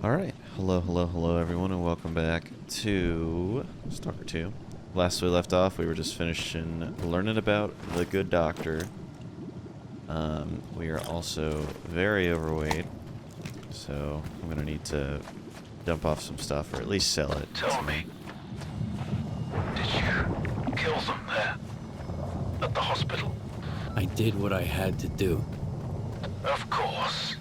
Alright, hello everyone, and welcome back to Stalker 2. Last we left off, we were just finishing learning about the good doctor. We are also very overweight, so I'm gonna need to dump off some stuff, or at least sell it. Tell me, did you kill them there? At the hospital? I did what I had to do. Of course.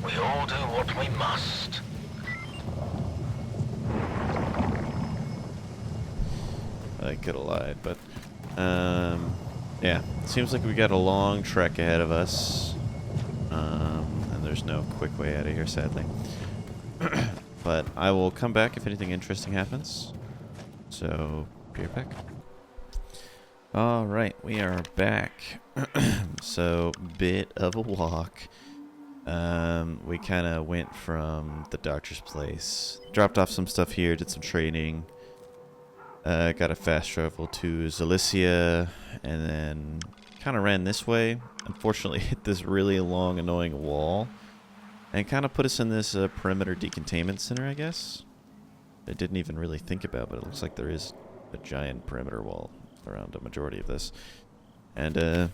We all do what we must. I could have lied, but yeah, seems like we got a long trek ahead of us, and there's no quick way out of here, sadly. But I will come back if anything interesting happens. So be right back. All right, we are back. So bit of a walk. We kind of went from the doctor's place, dropped off some stuff here, did some trading. Got a fast travel to Zalicia, and then kind of ran this way. Unfortunately, hit this really long, annoying wall, and kind of put us in this perimeter decontainment center, I guess. I didn't even really think about, but it looks like there is a giant perimeter wall around a majority of this. And yeah,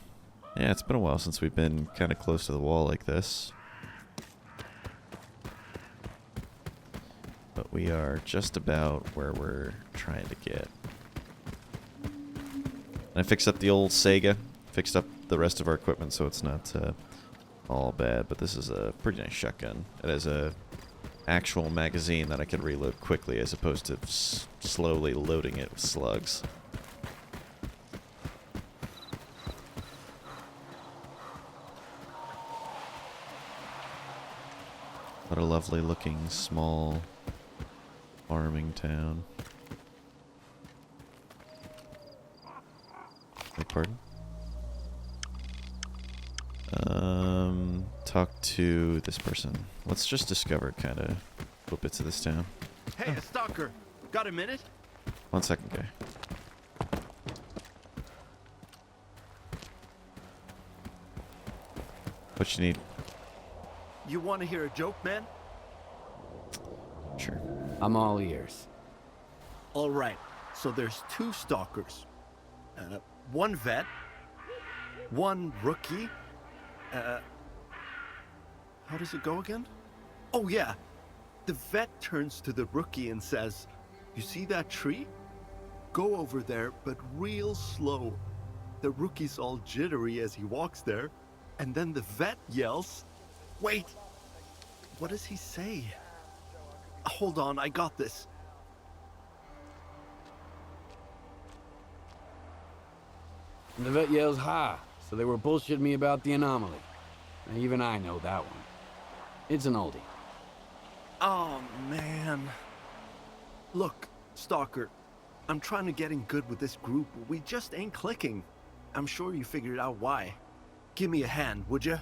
it's been a while since we've been kind of close to the wall like this. But we are just about where we're trying to get. I fixed up the old Sega, fixed up the rest of our equipment so it's not all bad, but this is a pretty nice shotgun. It has a actual magazine that I can reload quickly as opposed to slowly loading it with slugs. What a lovely looking small farming town. Beg pardon? Talk to this person. Let's just discover kind of what bits of this town. Hey, a stalker. Got a minute? 1 second, guy. What you need? You want to hear a joke, man? Sure. I'm all ears. All right. So there's two stalkers. One vet. One rookie. How does it go again? Oh, yeah. The vet turns to the rookie and says, "You see that tree? Go over there, but real slow." The rookie's all jittery as he walks there. And then the vet yells, "Wait! What does he say? Hold on, I got this." And the vet yells, "Ha!" So they were bullshitting me about the anomaly. And even I know that one. It's an oldie. Oh, man. Look, Stalker, I'm trying to get in good with this group, but we just ain't clicking. I'm sure you figured out why. Give me a hand, would ya?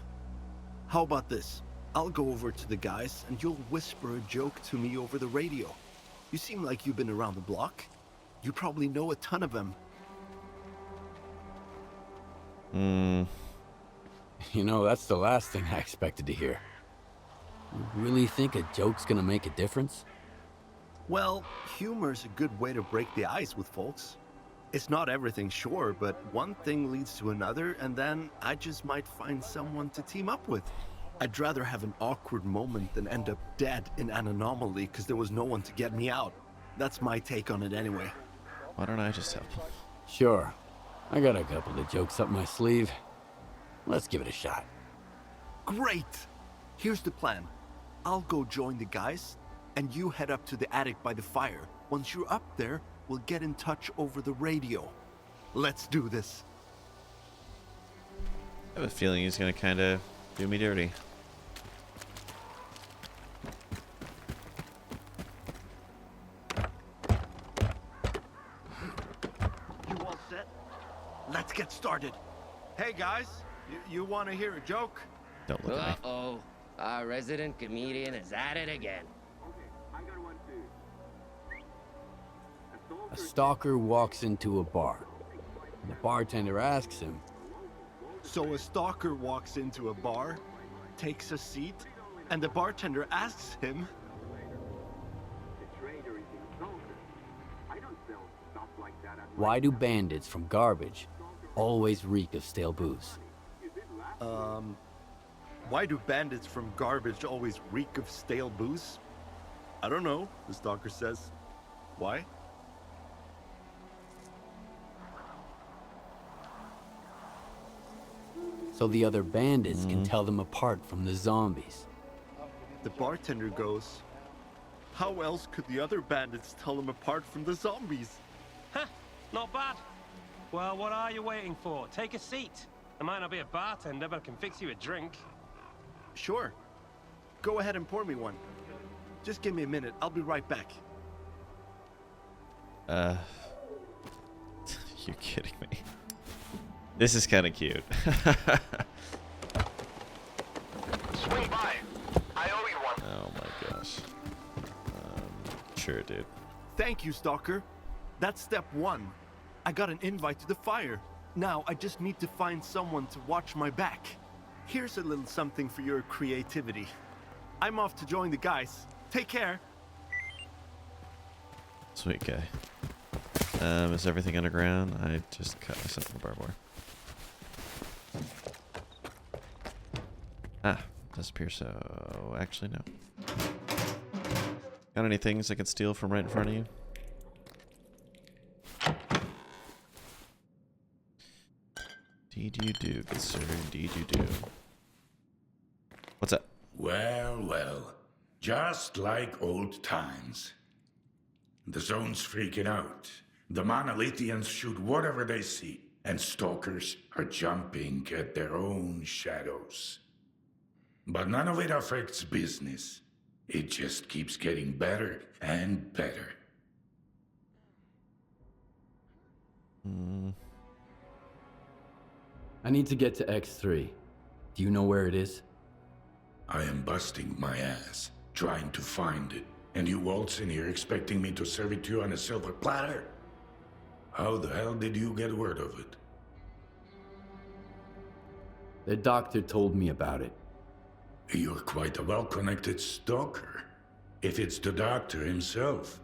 How about this? I'll go over to the guys, and you'll whisper a joke to me over the radio. You seem like you've been around the block. You probably know a ton of them. You know, that's the last thing I expected to hear. You really think a joke's gonna make a difference? Well, humor's a good way to break the ice with folks. It's not everything, sure, but one thing leads to another, and then I just might find someone to team up with. I'd rather have an awkward moment than end up dead in an anomaly because there was no one to get me out. That's my take on it anyway. Why don't I just help? Sure. I got a couple of jokes up my sleeve. Let's give it a shot. Great! Here's the plan. I'll go join the guys, and you head up to the attic by the fire. Once you're up there, we'll get in touch over the radio. Let's do this. I have a feeling he's gonna kind of do me dirty. You all set? Let's get started. Hey guys, you want to hear a joke? Don't look at me. Uh-oh. Our resident comedian is at it again. A stalker walks into a bar. The bartender asks him, So a stalker walks into a bar, takes a seat, And the bartender asks him, Why do bandits from garbage always reek of stale booze? why do bandits from garbage always reek of stale booze? I don't know, the stalker says. Why? So the other bandits can tell them apart from the zombies. The bartender goes, how else could the other bandits tell them apart from the zombies? Huh, not bad. Well, what are you waiting for? Take a seat. I might not be a bartender, but I can fix you a drink. Sure. Go ahead and pour me one. Just give me a minute. I'll be right back. You're kidding me. This is kind of cute. Swing by. I owe you one. Oh my gosh. Sure, dude. Thank you, Stalker. That's step one. I got an invite to the fire. Now I just need to find someone to watch my back. Here's a little something for your creativity. I'm off to join the guys. Take care. Sweet guy. Is everything underground? I just cut myself in the barbed wire. Ah, disappear. So actually no. Got any things I can steal from right in front of you? Indeed you do, good sir. Indeed you do. What's up? Well, well. Just like old times. The zone's freaking out. The Monolithians shoot whatever they see, and stalkers are jumping at their own shadows. But none of it affects business. It just keeps getting better and better. I need to get to X3. Do you know where it is? I am busting my ass, trying to find it, and you waltz in here expecting me to serve it to you on a silver platter? How the hell did you get word of it? The doctor told me about it. You're quite a well-connected stalker. If it's the doctor himself,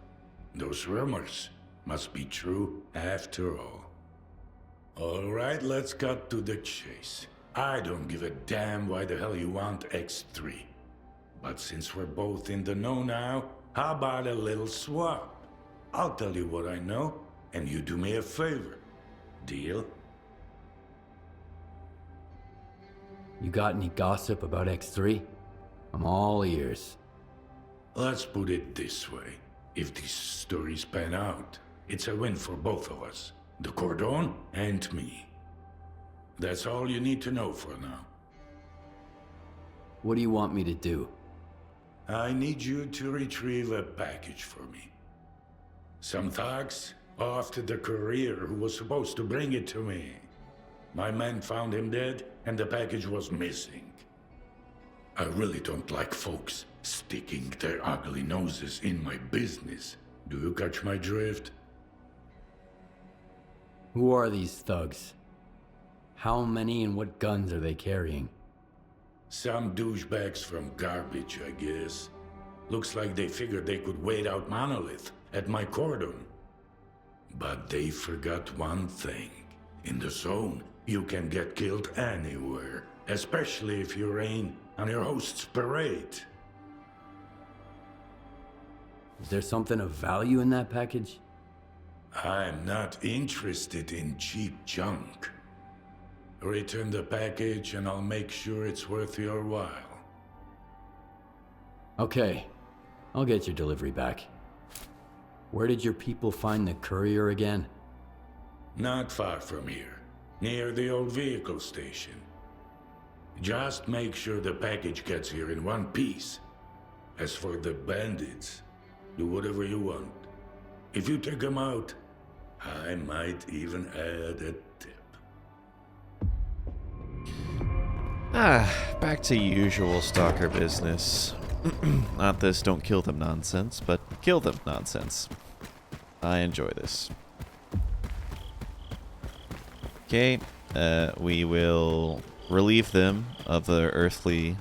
those rumors must be true after all. All right, let's cut to the chase. I don't give a damn why the hell you want X3. But since we're both in the know now, how about a little swap? I'll tell you what I know, and you do me a favor. Deal? You got any gossip about X3? I'm all ears. Let's put it this way. If these stories pan out, it's a win for both of us. The Cordon and me. That's all you need to know for now. What do you want me to do? I need you to retrieve a package for me. Some thugs off to the courier who was supposed to bring it to me. My men found him dead, and the package was missing. I really don't like folks sticking their ugly noses in my business. Do you catch my drift? Who are these thugs? How many and what guns are they carrying? Some douchebags from garbage, I guess. Looks like they figured they could wait out Monolith at my cordon. But they forgot one thing. In the zone, you can get killed anywhere, especially if you rain on your host's parade. Is there something of value in that package? I'm not interested in cheap junk. Return the package and I'll make sure it's worth your while. Okay, I'll get your delivery back. Where did your people find the courier again? Not far from here, near the old vehicle station. Just make sure the package gets here in one piece. As for the bandits, do whatever you want. If you take them out, I might even add a tip. Back to usual stalker business. Not this don't kill them nonsense, but kill them nonsense. I enjoy this. Okay, we will relieve them of their earthly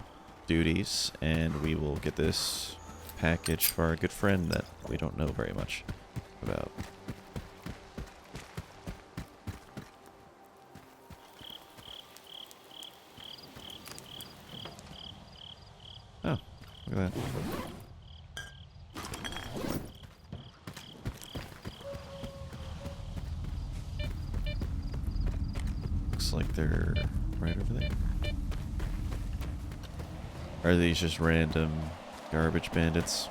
duties, and we will get this package for our good friend that we don't know very much about. Oh, look at that. Looks like they're right over there. Are these just random garbage bandits?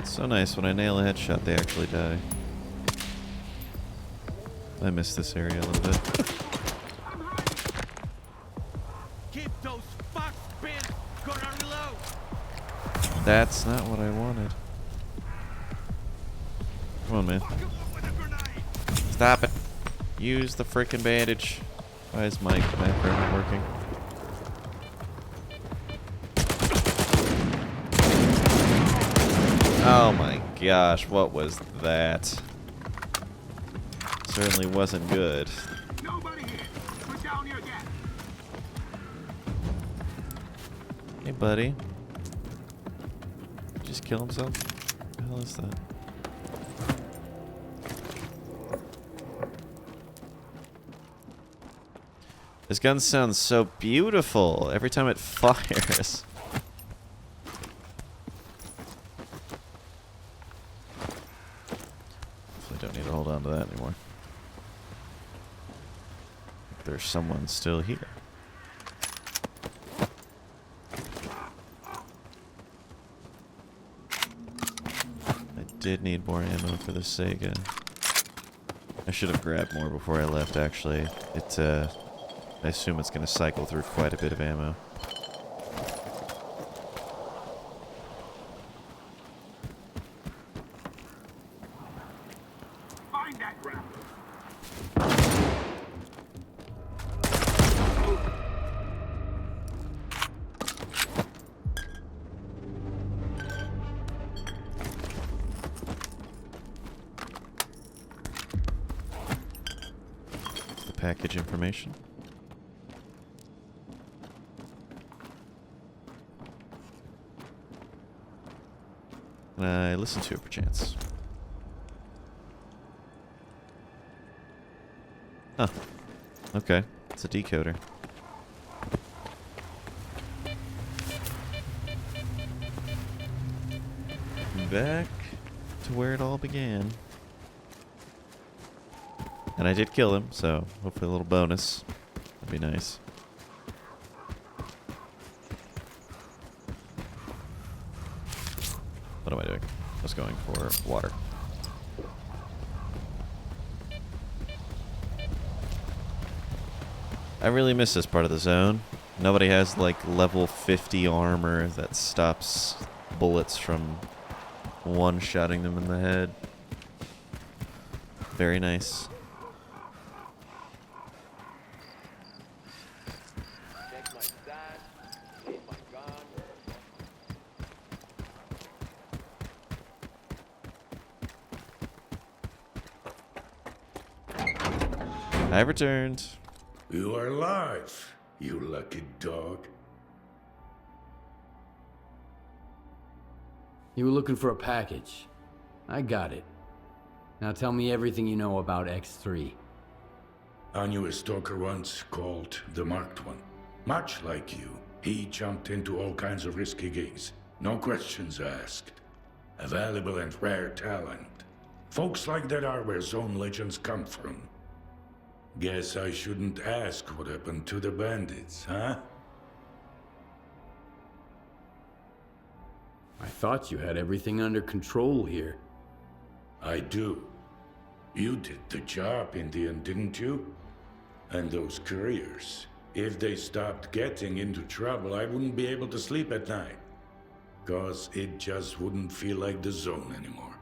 So nice, when I nail a headshot, they actually die. I miss this area a little bit. Keep those fucks bins. Gonna reload. That's not what I wanted. Come on, man. Stop it. Use the frickin' bandage. Why is my macro not working? Oh my gosh, what was that? Certainly wasn't good. Nobody here. Put down your gas. Hey, buddy. Just kill himself? What the hell is that? This gun sounds so beautiful every time it fires. I don't need to hold on to that anymore. There's someone still here. I did need more ammo for the Sega. I should have grabbed more before I left, actually. I assume it's going to cycle through quite a bit of ammo. Find that grab. The package information. Can I listen to it perchance? Oh. Okay. It's a decoder. Back to where it all began. And I did kill him, so hopefully a little bonus. That'd be nice. What am I doing? I was going for water. I really miss this part of the zone. Nobody has like level 50 armor that stops bullets from one-shotting them in the head. Very nice. I returned. You are alive, you lucky dog. You were looking for a package. I got it. Now tell me everything you know about X3. I knew a stalker once called the Marked One. Much like you, he jumped into all kinds of risky gigs. No questions asked. A valuable and rare talent. Folks like that are where zone legends come from. Guess I shouldn't ask what happened to the bandits, huh? I thought you had everything under control here. I do. You did the job in the end, didn't you? And those couriers, If they stopped getting into trouble, I wouldn't be able to sleep at night. 'Cause it just wouldn't feel like the zone anymore.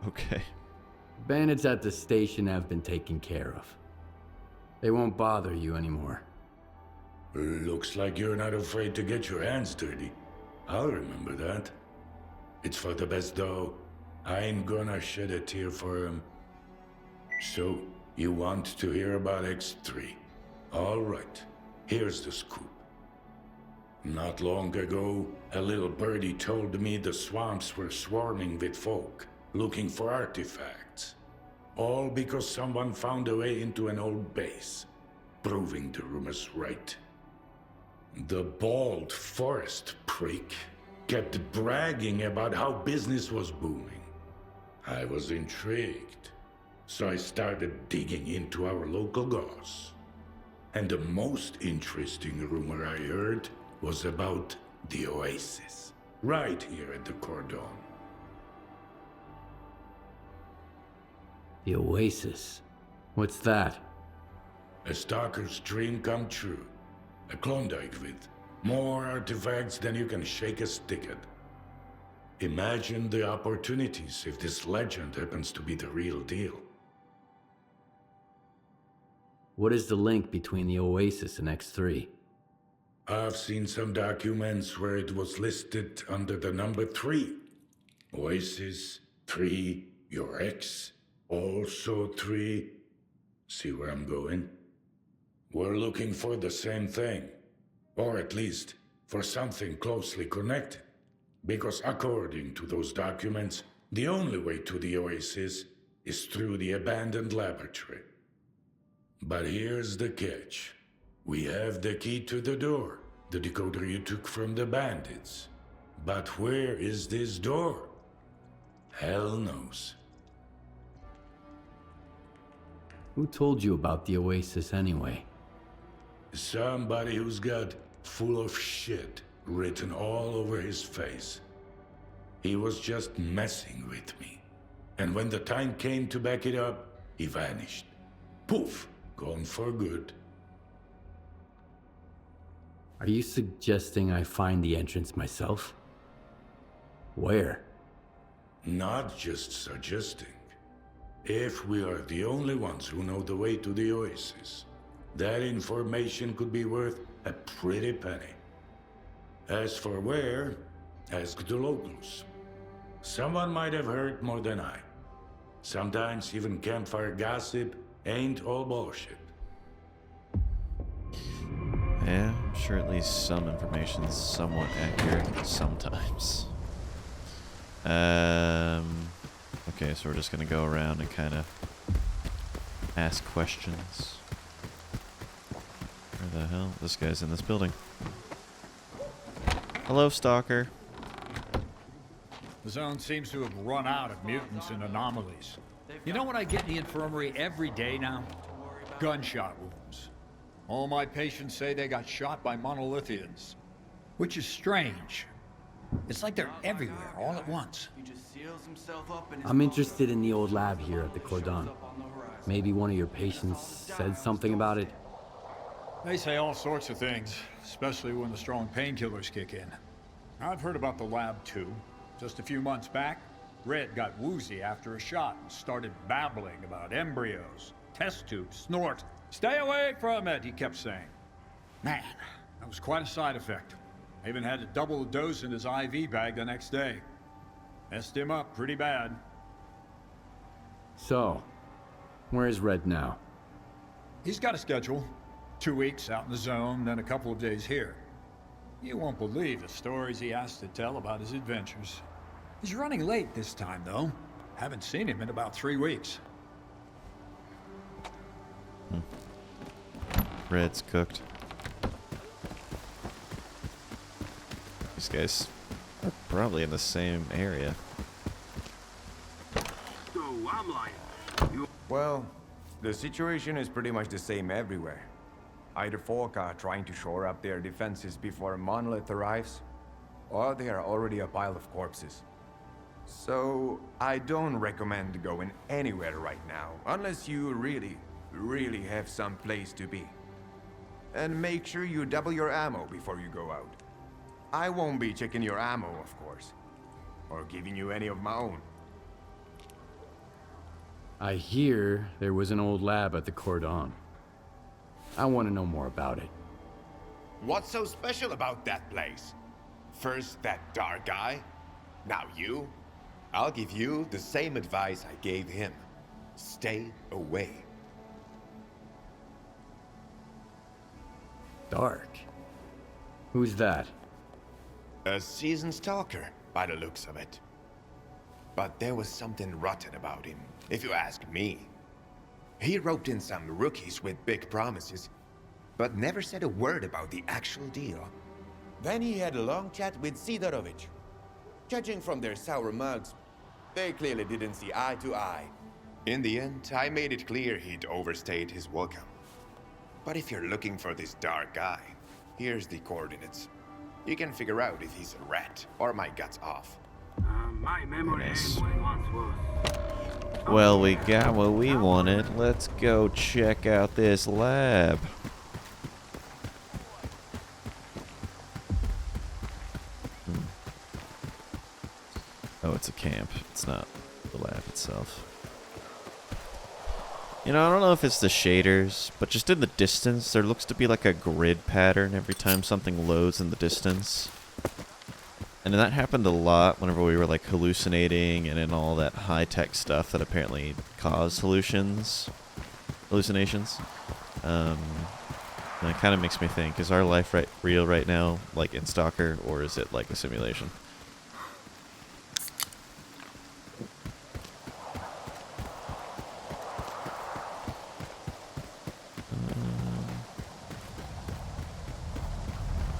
Okay. Bandits at the station have been taken care of. They won't bother you anymore. Looks like you're not afraid to get your hands dirty. I'll remember that. It's for the best, though. I ain't gonna shed a tear for him. So, you want to hear about X3? All right, here's the scoop. Not long ago, a little birdie told me the swamps were swarming with folk looking for artifacts. All because someone found a way into an old base, proving the rumors right. The bald forest prick kept bragging about how business was booming. I was intrigued, so I started digging into our local goss. And the most interesting rumor I heard was about the Oasis, right here at the Cordon. The Oasis? What's that? A stalker's dream come true. A Klondike with more artifacts than you can shake a stick at. Imagine the opportunities if this legend happens to be the real deal. What is the link between the Oasis and X3? I've seen some documents where it was listed under the number 3. Oasis, 3, your ex, also 3. See where I'm going? We're looking for the same thing. Or at least, for something closely connected. Because according to those documents, the only way to the Oasis is through the abandoned laboratory. But here's the catch. We have the key to the door, the decoder you took from the bandits. But where is this door? Hell knows. Who told you about the Oasis anyway? Somebody who's got full of shit written all over his face. He was just messing with me. And when the time came to back it up, he vanished. Poof, gone for good. Are you suggesting I find the entrance myself? Where? Not just suggesting. If we are the only ones who know the way to the Oasis, that information could be worth a pretty penny. As for where, ask the locals. Someone might have heard more than I. Sometimes even campfire gossip ain't all bullshit. Yeah, I'm sure at least some information's somewhat accurate sometimes. Okay, so we're just gonna go around and kind of ask questions. Where the hell? This guy's in this building. Hello, Stalker. The zone seems to have run out of mutants and anomalies. You know what I get in the infirmary every day now? Gunshot wounds. All my patients say they got shot by monolithians, which is strange. It's like they're everywhere all at once. I'm interested in the old lab here at the Cordon. Maybe one of your patients said something about it? They say all sorts of things, especially when the strong painkillers kick in. I've heard about the lab too. Just a few months back, Red got woozy after a shot and started babbling about embryos, test tubes, snort. Stay away from it, he kept saying. Man, that was quite a side effect. I even had to double the dose in his IV bag the next day. Messed him up pretty bad. So, where is Red now? He's got a schedule. 2 weeks out in the zone, then a couple of days here. You won't believe the stories he has to tell about his adventures. He's running late this time, though. Haven't seen him in about 3 weeks. Red's cooked. These guys are probably in the same area. So I'm lying. Well, the situation is pretty much the same everywhere. Either folk are trying to shore up their defenses before a monolith arrives, or they are already a pile of corpses. So, I don't recommend going anywhere right now, unless you really have some place to be. And make sure you double your ammo before you go out. I won't be checking your ammo, of course. Or giving you any of my own. I hear there was an old lab at the Cordon. I want to know more about it. What's so special about that place? First that dark guy, now you. I'll give you the same advice I gave him. Stay away. Dark? Who's that? A seasoned stalker, by the looks of it. But there was something rotten about him, if you ask me. He roped in some rookies with big promises, but never said a word about the actual deal. Then he had a long chat with Sidorovich. Judging from their sour mugs, they clearly didn't see eye to eye. In the end, I made it clear he'd overstayed his welcome. But if you're looking for this dark guy, here's the coordinates. You can figure out if he's a rat or my guts off. My memory ain't what it once was. Well, we got what we wanted. Let's go check out this lab. Oh, it's a camp. It's not the lab itself. You know, I don't know if it's the shaders, but just in the distance, there looks to be like a grid pattern every time something loads in the distance. And that happened a lot whenever we were like hallucinating and in all that high-tech stuff that apparently caused hallucinations. And it kind of makes me think, is our life real right now, like in Stalker, or is it like a simulation?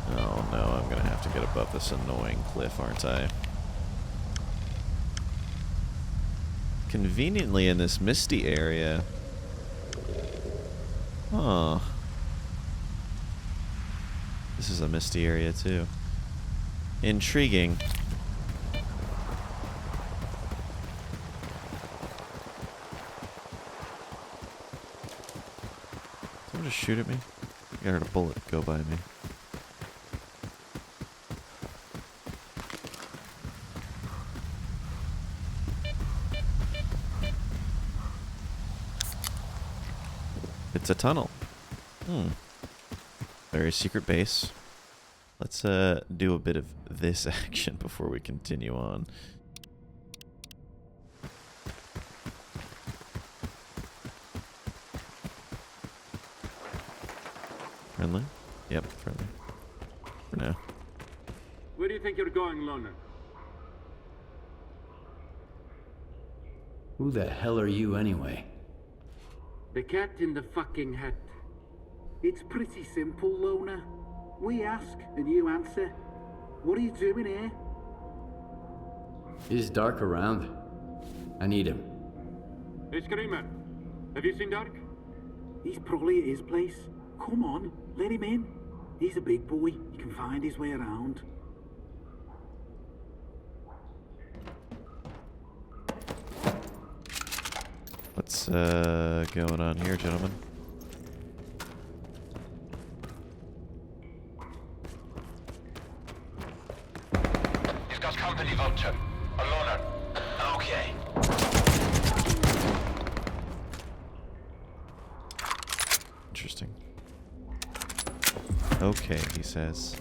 Oh no, I'm gonna have to get above this annoying cliff, aren't I? Conveniently in this misty area. Huh. This is a misty area too. Intriguing. Someone just shoot at me? I heard a bullet go by me. It's a tunnel. Very secret base. Let's do a bit of this action before we continue on. Friendly? Yep, friendly. For now. Where do you think you're going, loner? Who the hell are you anyway? The cat in the fucking hat. It's pretty simple, loner. We ask and you answer. What are you doing here? Is Dark around? I need him. Hey, Screamer. Have you seen Dark? He's probably at his place. Come on, let him in. He's a big boy. He can find his way around. What's going on here, gentlemen? He's got company voucher. A loner. Okay. Interesting. Okay, he says.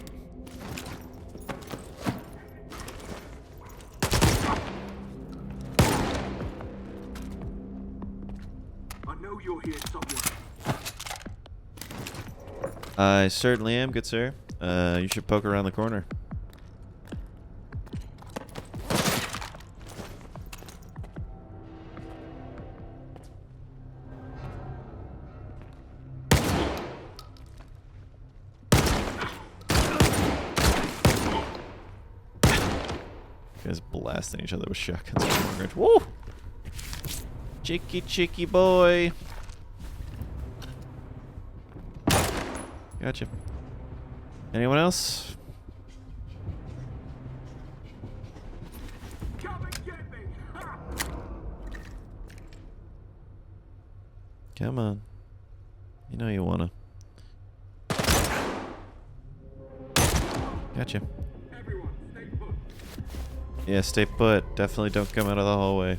I know you're here somewhere. I certainly am, good sir. You should poke around the corner. You guys blasting each other with shotguns. Woo! Chicky boy. Gotcha. Anyone else? Come and get me! Ha! Come on. You know you wanna. Gotcha. Everyone, stay put. Yeah, stay put. Definitely don't come out of the hallway.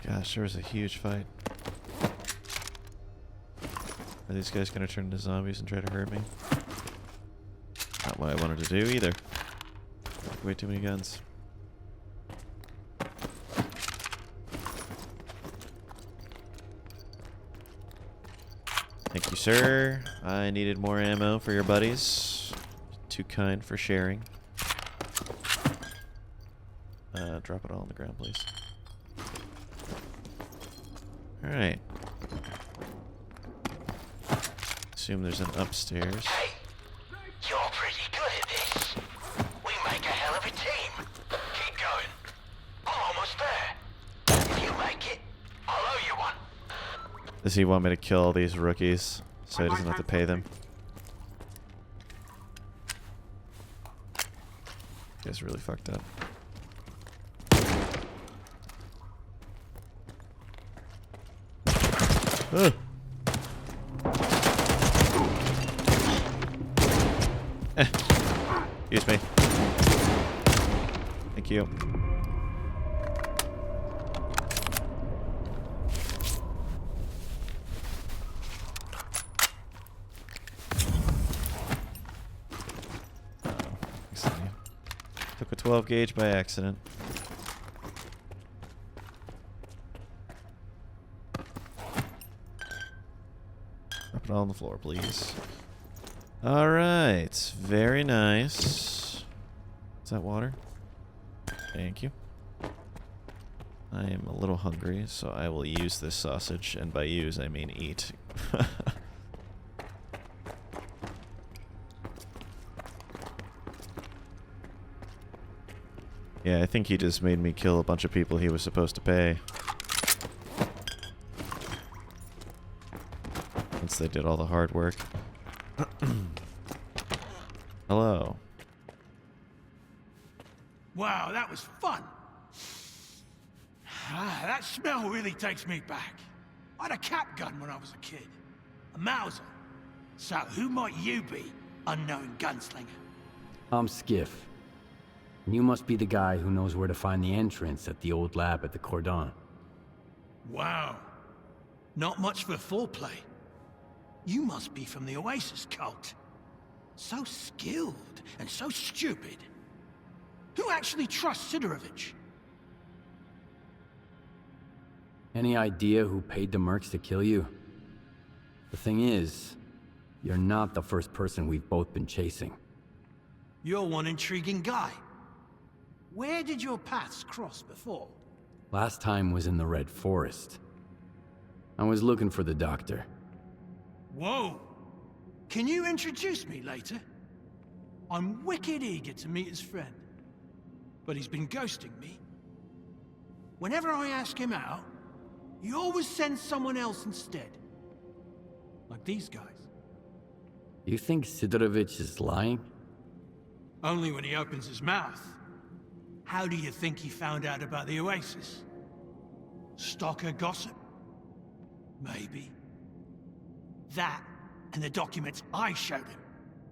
Gosh, there was a huge fight. Are these guys gonna turn into zombies and try to hurt me? Not what I wanted to do either. Way too many guns. Thank you, sir. I needed more ammo for your buddies. Too kind for sharing. Drop it all on the ground, please. Alright. Assume there's an upstairs. Hey, you're pretty good at this. We make a hell of a team. Keep going. I'm almost there. If you make it, I'll owe you one. Does he want me to kill all these rookies so he doesn't have to pay them? You guys are really fucked up. Excuse me. Thank you. Took a 12 gauge by accident. Drop it all on the floor, please. Alright, very nice. Is that water? Thank you. I am a little hungry, so I will use this sausage, and by use I mean eat. Yeah, I think he just made me kill a bunch of people he was supposed to pay. Once they did all the hard work. Hello. Wow, that was fun. That smell really takes me back. I had a cap gun when I was a kid. A Mauser. So who might you be, unknown gunslinger? I'm Skiff. You must be the guy who knows where to find the entrance at the old lab at the Cordon. Wow. Not much for foreplay. You must be from the Oasis cult. So skilled and so stupid. Who actually trusts Sidorovich? Any idea who paid the mercs to kill you? The thing is, you're not the first person we've both been chasing. You're one intriguing guy. Where did your paths cross before? Last time was in the Red Forest. I was looking for the doctor. Whoa! Can you introduce me later? I'm wicked eager to meet his friend. But he's been ghosting me. Whenever I ask him out, he always sends someone else instead. Like these guys. You think Sidorovich is lying? Only when he opens his mouth. How do you think he found out about the Oasis? Stalker gossip? Maybe. That and the documents I showed him.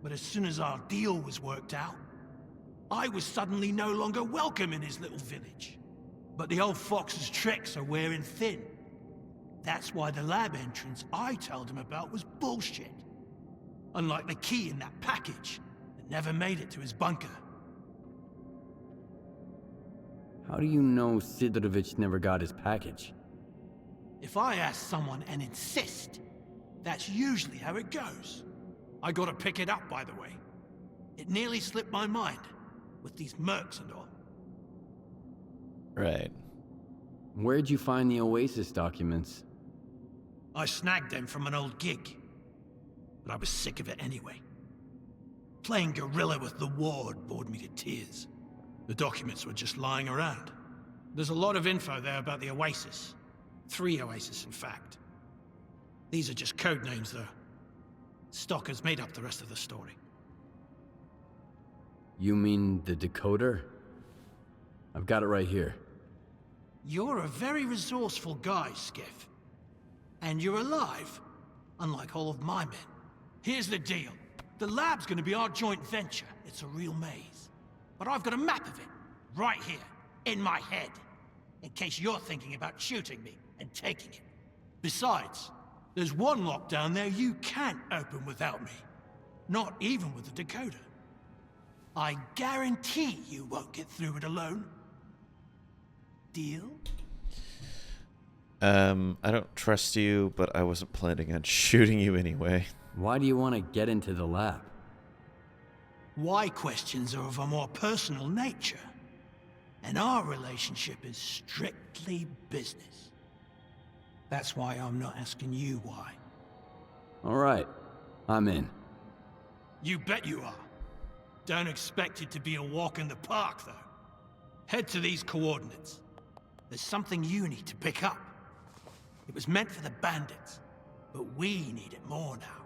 But as soon as our deal was worked out, I was suddenly no longer welcome in his little village. But the old fox's tricks are wearing thin. That's why the lab entrance I told him about was bullshit. Unlike the key in that package that never made it to his bunker. How do you know Sidorovich never got his package? If I ask someone and insist, that's usually how it goes. I gotta pick it up, by the way. It nearly slipped my mind, with these mercs and all. Right. Where'd you find the Oasis documents? I snagged them from an old gig. But I was sick of it anyway. Playing guerrilla with the ward bored me to tears. The documents were just lying around. There's a lot of info there about the Oasis. 3 Oasis, in fact. These are just code names, though. Stocker's made up the rest of the story. You mean the decoder? I've got it right here. You're a very resourceful guy, Skiff. And you're alive, unlike all of my men. Here's the deal. The lab's gonna be our joint venture. It's a real maze. But I've got a map of it, right here, in my head. In case you're thinking about shooting me and taking it. Besides, there's one lock down there you can't open without me. Not even with the decoder. I guarantee you won't get through it alone. Deal? I don't trust you, but I wasn't planning on shooting you anyway. Why do you want to get into the lab? Why questions are of a more personal nature. And our relationship is strictly business. That's why I'm not asking you why. All right, I'm in. You bet you are. Don't expect it to be a walk in the park, though. Head to these coordinates. There's something you need to pick up. It was meant for the bandits, but we need it more now.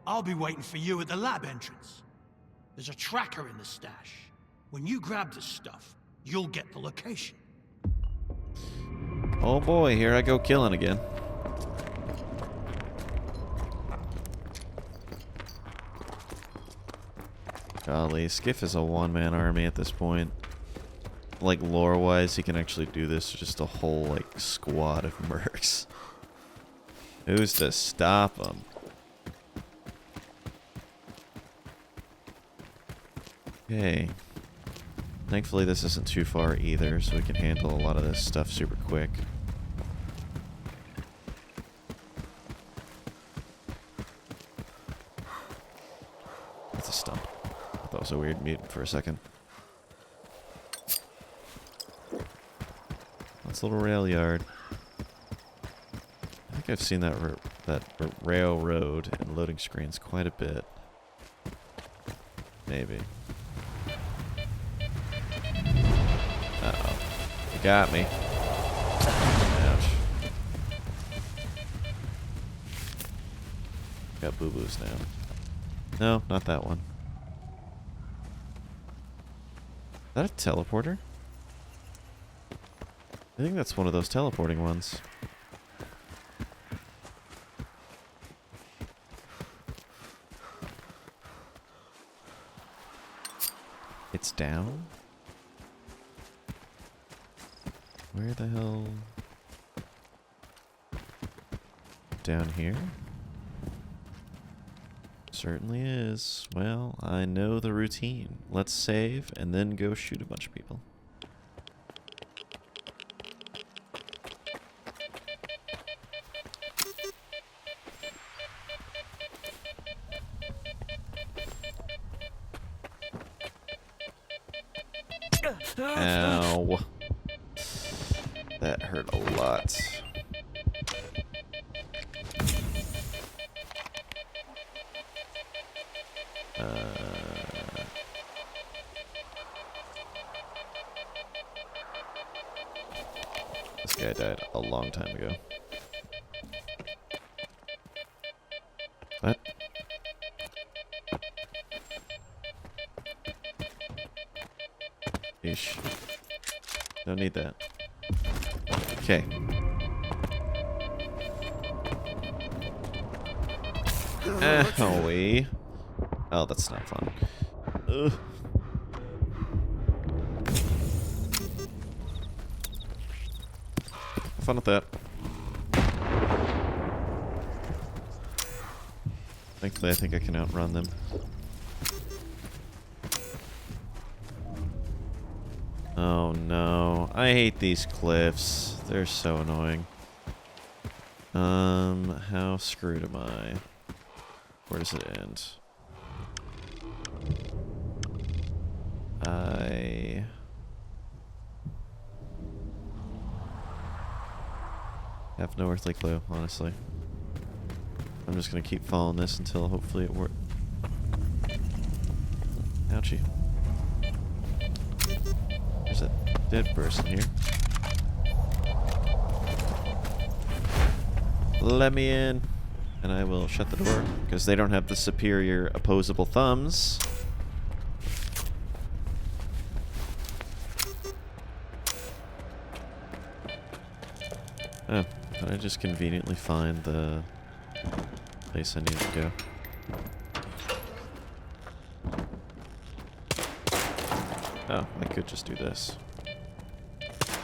I'll be waiting for you at the lab entrance. There's a tracker in the stash. When you grab the stuff, you'll get the location. Oh boy, here I go killing again. Golly, Skiff is a one-man army at this point. Like, lore-wise, he can actually do this to just a whole, like, squad of mercs. Who's to stop him? Okay. Thankfully, this isn't too far either, so we can handle a lot of this stuff super quick. That's a stump. That was a weird mute for a second. That's a little rail yard. I think I've seen that railroad in loading screens quite a bit. Maybe. Uh-oh. You got me. Ouch. Got boo-boos now. No, not that one. Is that a teleporter? I think that's one of those teleporting ones. It's down? Where the hell? Down here? Certainly is. Well, I know the routine. Let's save and then go shoot a bunch of people. Ow. That hurt a lot. This guy died a long time ago. What? Ish. Don't need that. Okay. Owie. Oh, that's not fun. Ugh. Have fun with that. Thankfully, I think I can outrun them. Oh no, I hate these cliffs. They're so annoying. How screwed am I? Where does it end? I have no earthly clue, honestly. I'm just gonna keep following this until hopefully it works. dead person here. Let me in, and I will shut the door, because they don't have the superior opposable thumbs. Oh, did I just conveniently find the place I need to go? Oh, I could just do this.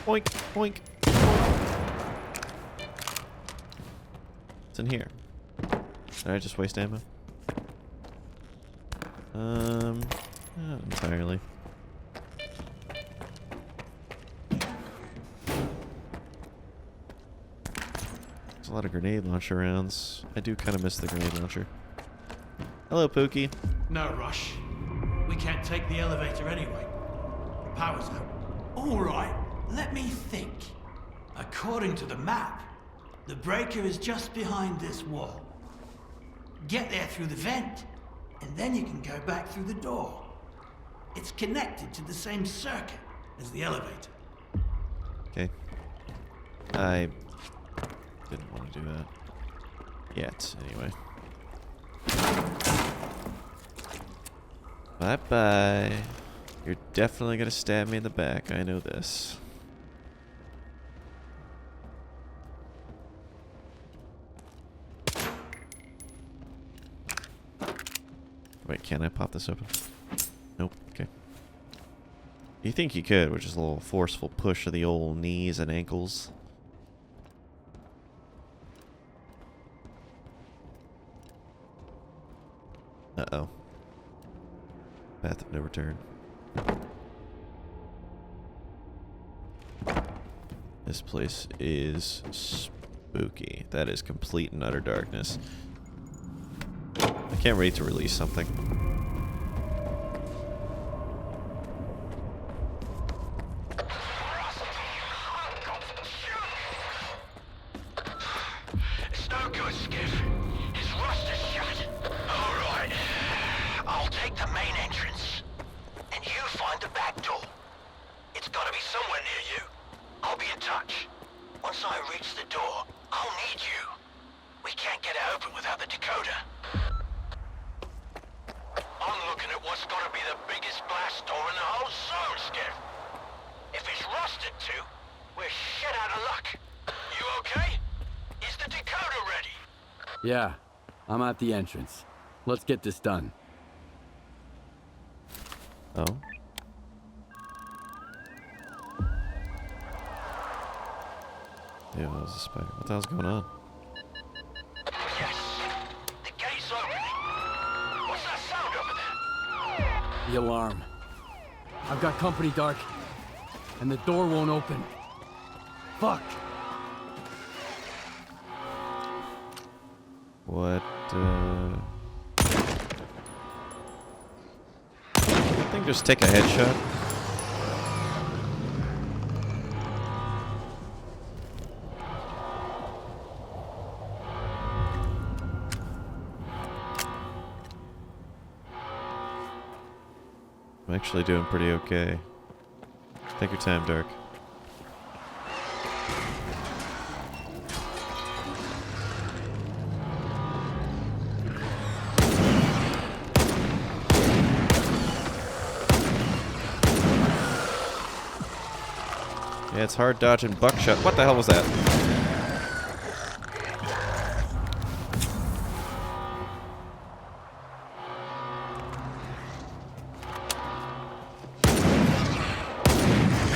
Boink, boink, boink. What's in here? Did I just waste ammo? Not entirely. There's a lot of grenade launcher rounds. I do kind of miss the grenade launcher. Hello, Pookie. No rush. We can't take the elevator anyway. The power's out. All right, let me think. According to the map, the breaker is just behind this wall. Get there through the vent, and then you can go back through the door. It's connected to the same circuit as the elevator. Okay. I didn't want to do that. Yet, anyway. Bye-bye. You're definitely gonna stab me in the back, I know this. Wait, can I pop this open? Nope, okay. You think you could, with just a little forceful push of the old knees and ankles. Uh-oh. Path of no return. This place is spooky. That is complete and utter darkness. I can't wait to release something. It's no good, Skiff. His rust is shut. All right. I'll take the main entrance, and you find the back door. It's got to be somewhere near you. I'll be in touch. Once I reach the door, I'll need you. We can't get it open without the decoder. I'm looking at what's got to be the biggest blast door in the whole zone, Skiff. If it's rusted too, we're shit out of luck. You okay? Is the decoder ready? Yeah, I'm at the entrance. Let's get this done. Oh? Yeah, that was a spider. What the hell's going on? Yes. The gate's opening. What's that sound over there? The alarm. I've got company, Dark. And the door won't open. Fuck. What, I think just take a headshot. I'm actually doing pretty okay. Take your time, Dark. Yeah, it's hard dodging buckshot. What the hell was that?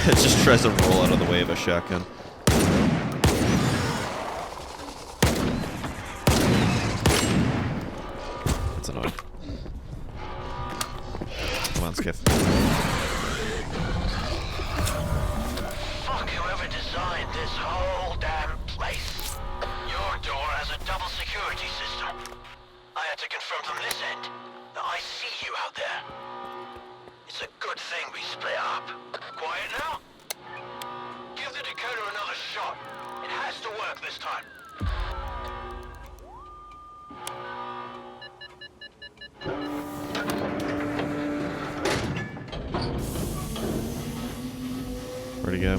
It just tries to roll out of the way of a shotgun. That's annoying. Come on, Skiff. Fuck whoever designed this whole damn place. Your door has a double security system. I had to confirm from this end that I see you out there. It's a good thing we split up. Quiet now? Give the decoder another shot. It has to work this time. Where'd he go?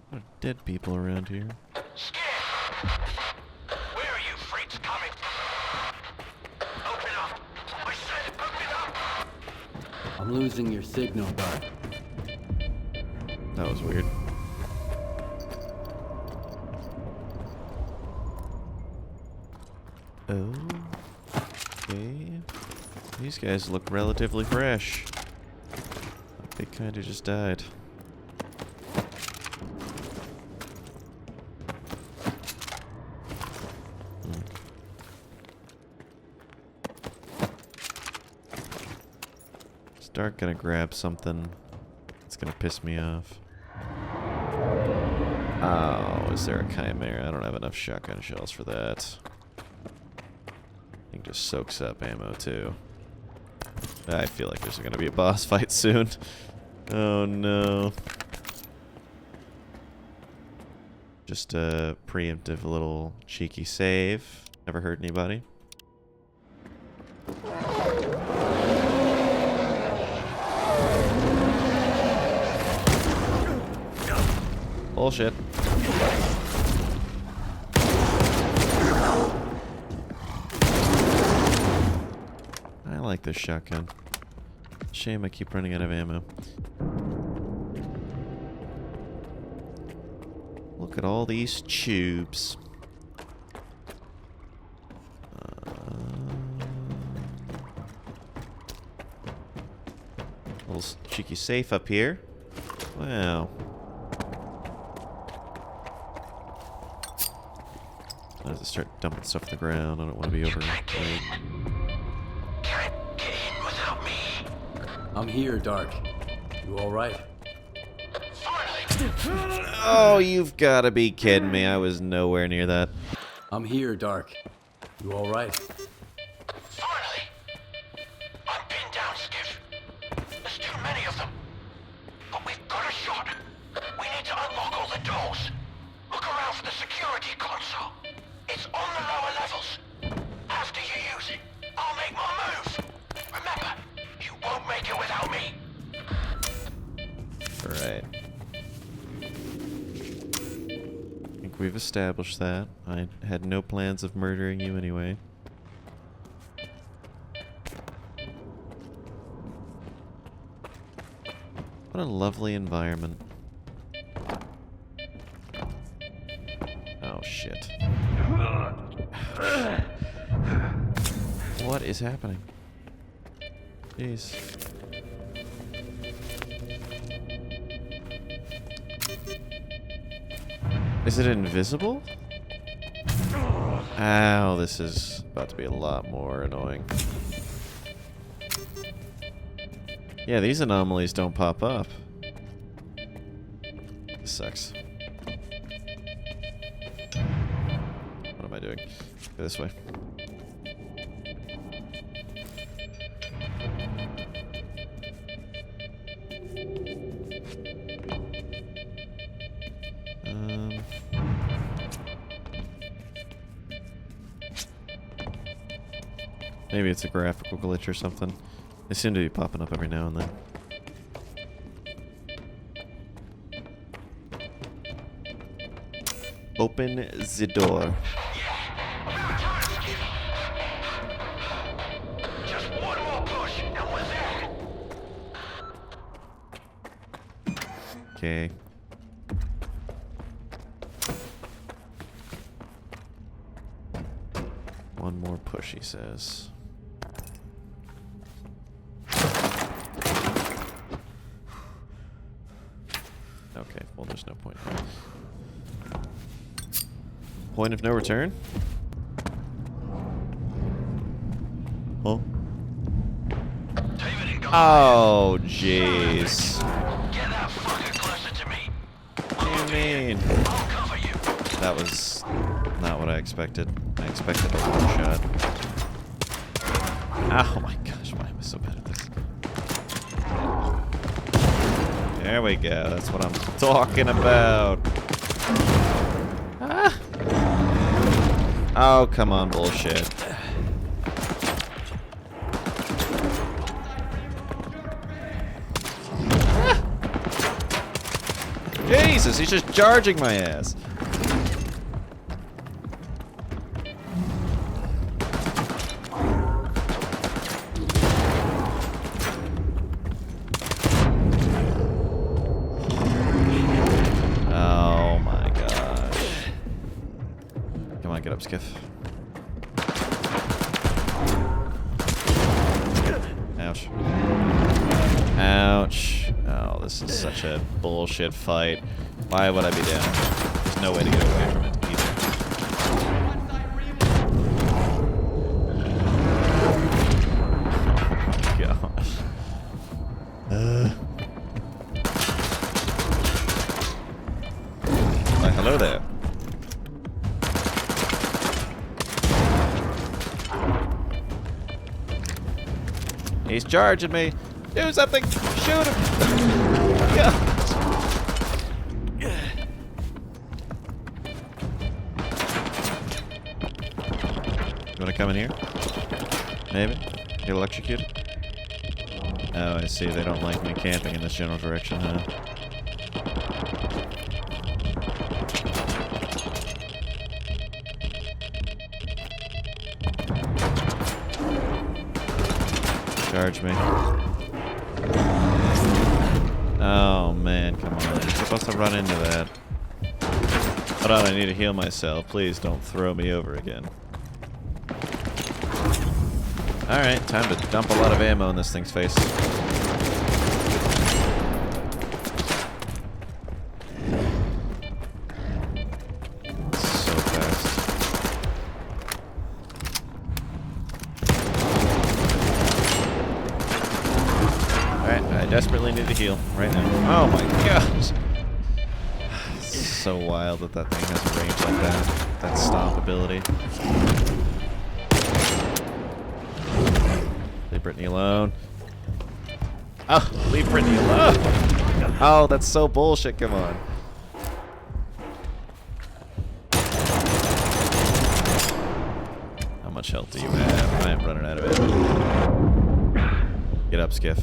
There are dead people around here. Where are you freaks coming from? Open up! I said open up! I'm losing your signal, Doc. That was weird. Oh. Okay. These guys look relatively fresh. Like they kind of just died. Stark gonna grab something. It's gonna piss me off. Oh, is there a chimera? I don't have enough shotgun shells for that. I think just soaks up ammo too. I feel like there's gonna be a boss fight soon. Oh no. Just a preemptive little cheeky save. Never hurt anybody. Bullshit. I like this shotgun. Shame I keep running out of ammo. Look at all these tubes. Little cheeky safe up here. Wow. I have to start dumping stuff on the ground. I don't want to be over. I'm here, Dark. You alright? Oh, you've got to be kidding me. I was nowhere near that. I'm here, Dark. You alright? Finally! I'm pinned down, Skiff. There's too many of them. But we've got a shot. We need to unlock all the doors. Look around for the security console. It's on the lower levels. After you use it, I'll make my move. Remember, you won't make it without me. Right. I think we've established that. I had no plans of murdering you anyway. What a lovely environment. Oh shit. What is happening? Jeez. Is it invisible? Ow, this is about to be a lot more annoying. Yeah, these anomalies don't pop up. This sucks. What am I doing? Go this way. Maybe it's a graphical glitch or something. They seem to be popping up every now and then. Open the door. Just one more push, and we're there. Okay. One more push, he says. Okay, well, there's no point. Point of no return? Huh? Oh, jeez. Get that fucker closer to me. What do you mean? I'll cover you. That was not what I expected. I expected a one shot. Oh my gosh, why am I so bad at this? There we go. That's what I'm talking about. Ah. Oh, come on, bullshit. Jesus, he's just charging my ass. Oh my gosh. Come on, get up, Skiff. Ouch. Ouch. Oh, this is such a bullshit fight. Why would I be down? There's no way to get away from it either. Oh my gosh. Why, hello there. He's charging me. Do something. Shoot him. Yeah. You want to come in here? Maybe? Get electrocuted? Oh, I see. They don't like me camping in this general direction, huh? Charge me. Oh man, come on. You're supposed to run into that. Hold on, I need to heal myself. Please don't throw me over again. Alright, time to dump a lot of ammo in this thing's face. So fast. Alright, I desperately need to heal right now. Oh my gosh! It's so wild that that thing has a range like that. That stomp ability. Leave Brittany alone. Oh, leave Brittany alone! Oh, that's so bullshit, come on. How much health do you have? I am running out of it. Get up, Skiff.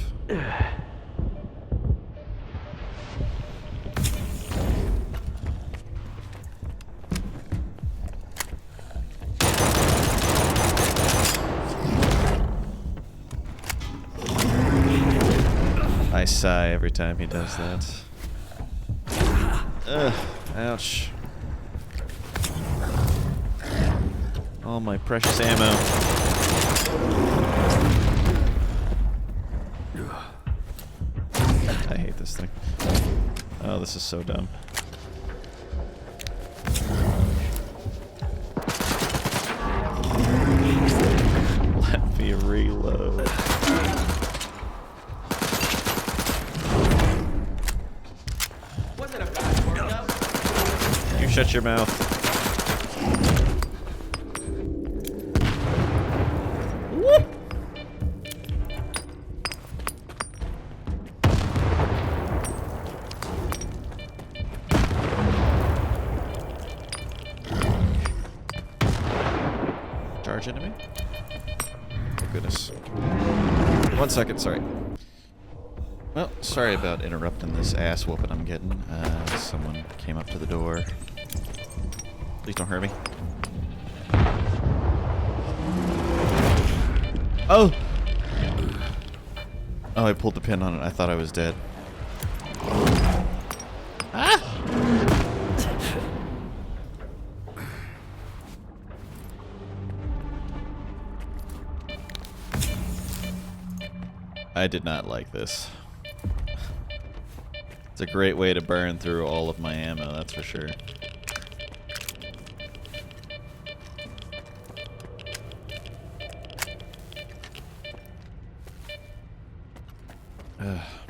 I sigh every time he does that. Ugh, ouch. All my precious ammo. I hate this thing. Oh, this is so dumb. Let me reload. You shut your mouth. Whoop. Charge into me? Oh, goodness. 1 second, sorry. Well, sorry about interrupting this ass whooping I'm getting. Someone came up to the door. Please don't hurt me. Oh! Oh, I pulled the pin on it. I thought I was dead. Ah! I did not like this. It's a great way to burn through all of my ammo, that's for sure.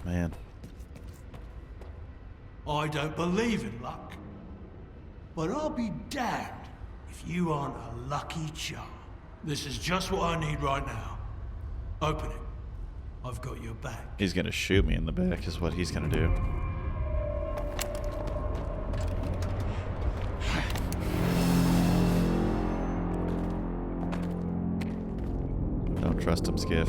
Man. I don't believe in luck. But I'll be damned if you aren't a lucky charm. This is just what I need right now. Open it. I've got your back. He's gonna shoot me in the back is what he's gonna do. Don't trust him, Skiff.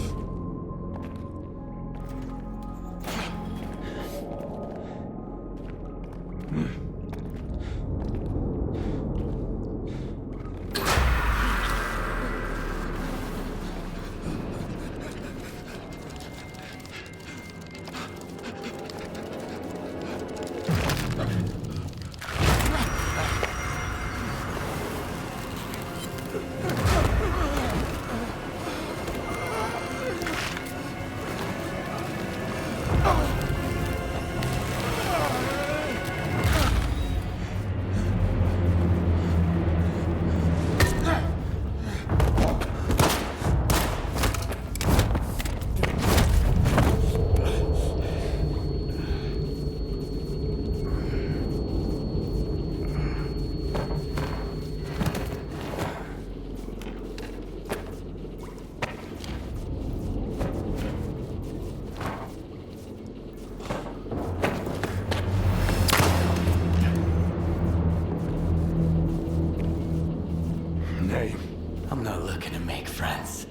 I'm not looking to make friends.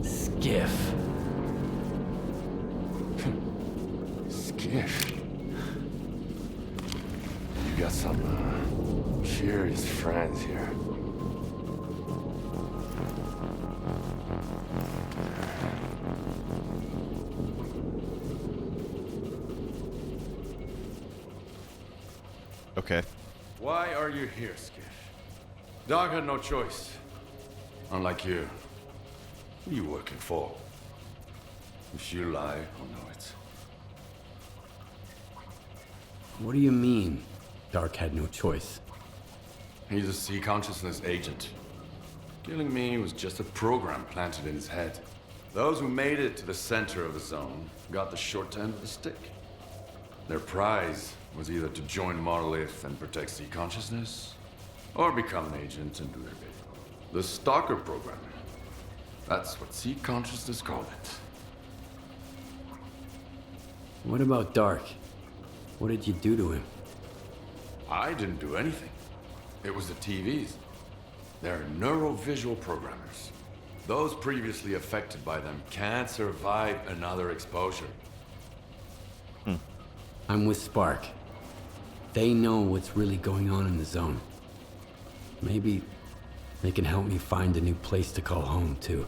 Skiff. Skiff? You got some, serious friends here. Okay. Why are you here, Skiff? Doc had no choice. Unlike you. Who are you working for? If you lie, I'll know it. What do you mean, Dark had no choice? He's a sea consciousness agent. Killing me was just a program planted in his head. Those who made it to the center of the zone got the short end of the stick. Their prize was either to join Monolith and protect sea consciousness, or become an agent and do their bidding. The Stalker program. That's what sea consciousness called it. What about Dark? What did you do to him? I didn't do anything. It was the TVs. They're neurovisual programmers. Those previously affected by them can't survive another exposure. I'm with Spark. They know what's really going on in the zone. Maybe they can help me find a new place to call home, too.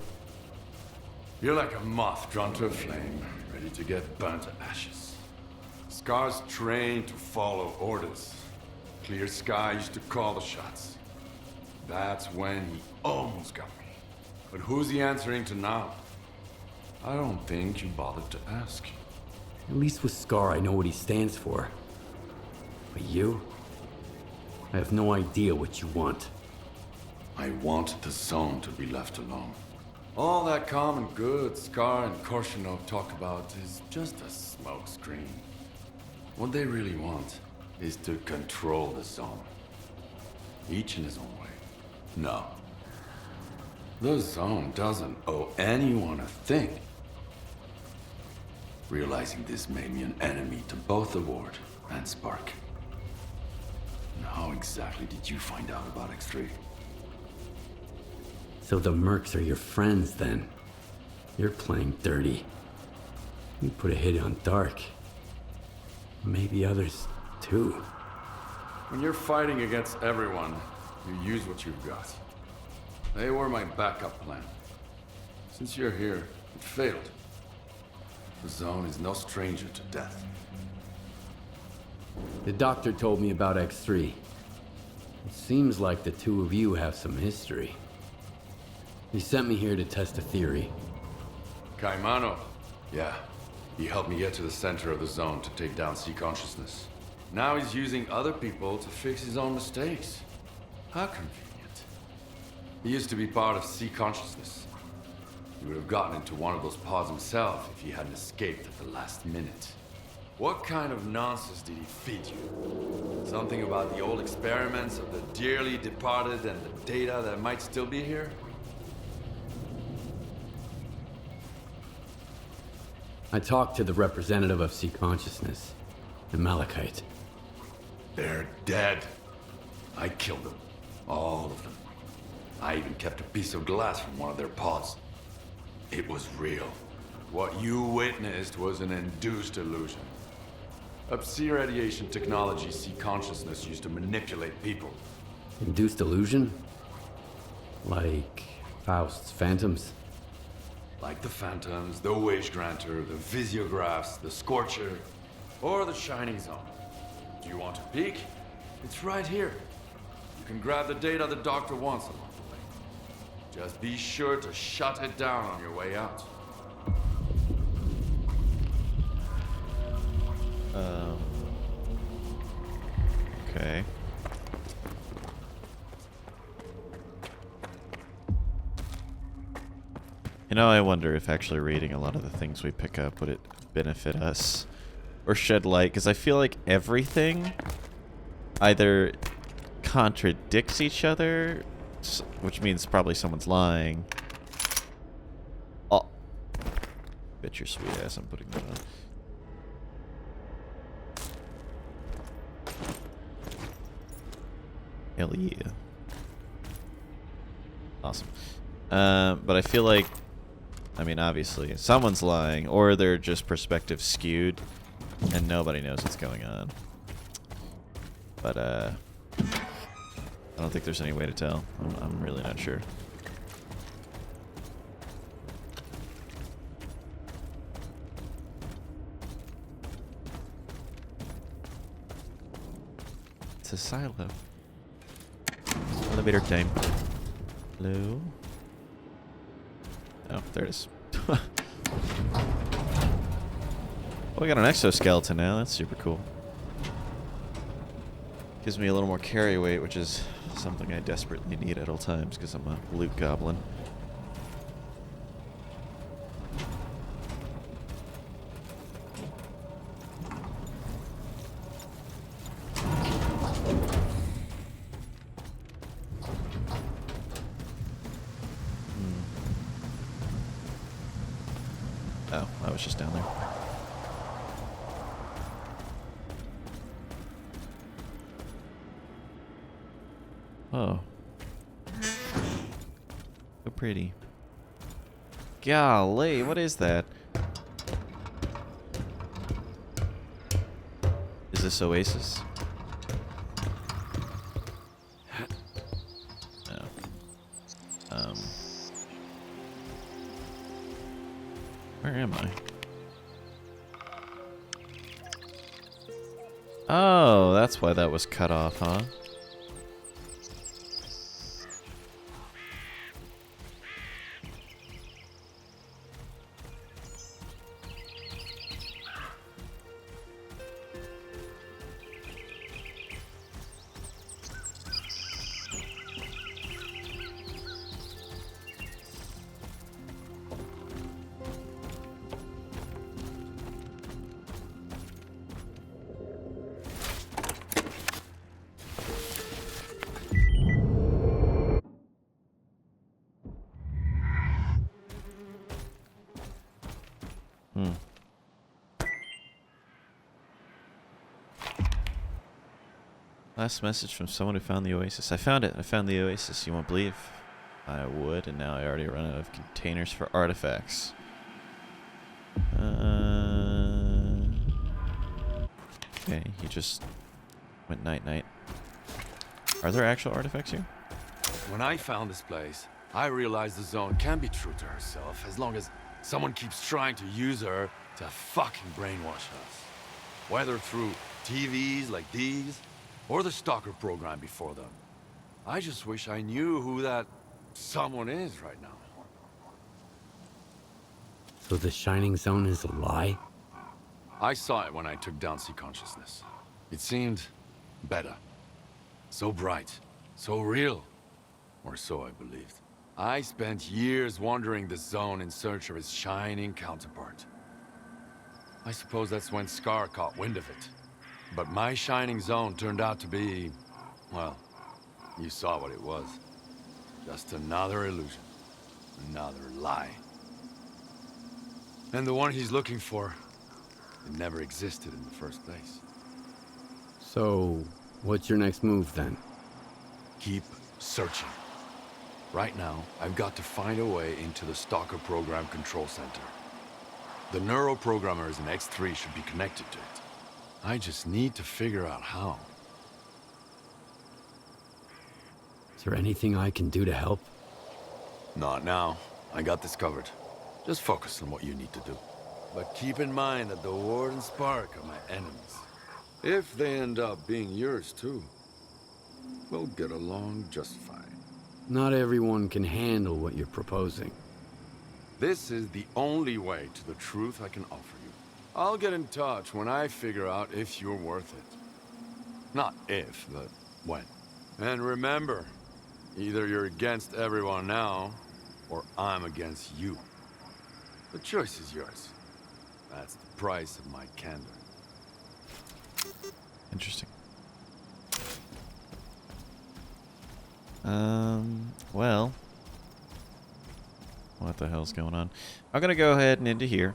You're like a moth drawn to a flame, ready to get burnt to ashes. Scar's trained to follow orders. Clear Sky used to call the shots. That's when he almost got me. But who's he answering to now? I don't think you bothered to ask. At least with Scar, I know what he stands for. But you? I have no idea what you want. I want the zone to be left alone. All that common good Scar and Korshunov talk about is just a smokescreen. What they really want is to control the zone. Each in his own way. No. The zone doesn't owe anyone a thing. Realizing this made me an enemy to both the Ward and Spark. And how exactly did you find out about X3? So the Mercs are your friends, then? You're playing dirty. You put a hit on Dark. Maybe others, too. When you're fighting against everyone, you use what you've got. They were my backup plan. Since you're here, it failed. The zone is no stranger to death. The doctor told me about X3. It seems like the two of you have some history. He sent me here to test a theory. Caimano. Yeah. He helped me get to the center of the zone to take down sea consciousness. Now he's using other people to fix his own mistakes. How convenient. He used to be part of sea consciousness. He would have gotten into one of those pods himself if he hadn't escaped at the last minute. What kind of nonsense did he feed you? Something about the old experiments of the dearly departed and the data that might still be here? I talked to the representative of Sea Consciousness, the Malachite. They're dead. I killed them. All of them. I even kept a piece of glass from one of their pods. It was real. What you witnessed was an induced illusion. Up-sea radiation technology Sea Consciousness used to manipulate people. Induced illusion? Like Faust's phantoms? Like the Phantoms, the Wage Granter, the Visiographs, the Scorcher, or the Shining Zone. Do you want to peek? It's right here. You can grab the data the doctor wants along the way. Just be sure to shut it down on your way out. Okay. You know, I wonder if actually reading a lot of the things we pick up would it benefit us or shed light, because I feel like everything either contradicts each other, which means probably someone's lying. Oh, bet your sweet ass I'm putting that on. Hell yeah. Awesome. But I feel like, I mean, obviously, someone's lying, or they're just perspective skewed, and nobody knows what's going on. But, I don't think there's any way to tell. I'm really not sure. It's a silo. Elevator time. Hello? Oh, there it is. Oh, we got an exoskeleton now. That's super cool. Gives me a little more carry weight, which is something I desperately need at all times because I'm a loot goblin. Oh, I was just down there. Oh. So pretty. Golly, what is that? Is this Oasis? No. Where am I? Oh, that's why that was cut off, huh? Last message from someone who found the Oasis. I found it. I found the Oasis. You won't believe. I would, and now I already run out of containers for artifacts. Okay, he just went night-night. Are there actual artifacts here? When I found this place, I realized the zone can be true to herself as long as someone keeps trying to use her to fucking brainwash us. Whether through TVs like these, or the Stalker program before them. I just wish I knew who that someone is right now. So the Shining Zone is a lie? I saw it when I took down Sea Consciousness. It seemed better. So bright. So real. Or so I believed. I spent years wandering the zone in search of its shining counterpart. I suppose that's when Scar caught wind of it. But my Shining Zone turned out to be, well, you saw what it was. Just another illusion. Another lie. And the one he's looking for, it never existed in the first place. So, what's your next move then? Keep searching. Right now, I've got to find a way into the Stalker program control center. The neuroprogrammers in X3 should be connected to it. I just need to figure out how. Is there anything I can do to help? Not now. I got this covered. Just focus on what you need to do. But keep in mind that the Ward and Spark are my enemies. If they end up being yours too. we'll get along just fine. Not everyone can handle what you're proposing. This is the only way to the truth I can offer you. I'll get in touch when I figure out if you're worth it. Not if, but when. And remember, either you're against everyone now, or I'm against you. The choice is yours. That's the price of my candor. Interesting. Well, what the hell's going on? I'm gonna go ahead and into here.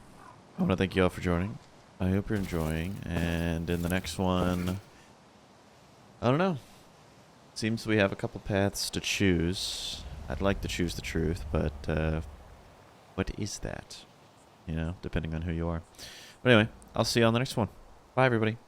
I want to thank you all for joining. I hope you're enjoying, and in the next one, I don't know. Seems we have a couple paths to choose. I'd like to choose the truth, but what is that? You know, depending on who you are. But anyway, I'll see you on the next one. Bye, everybody.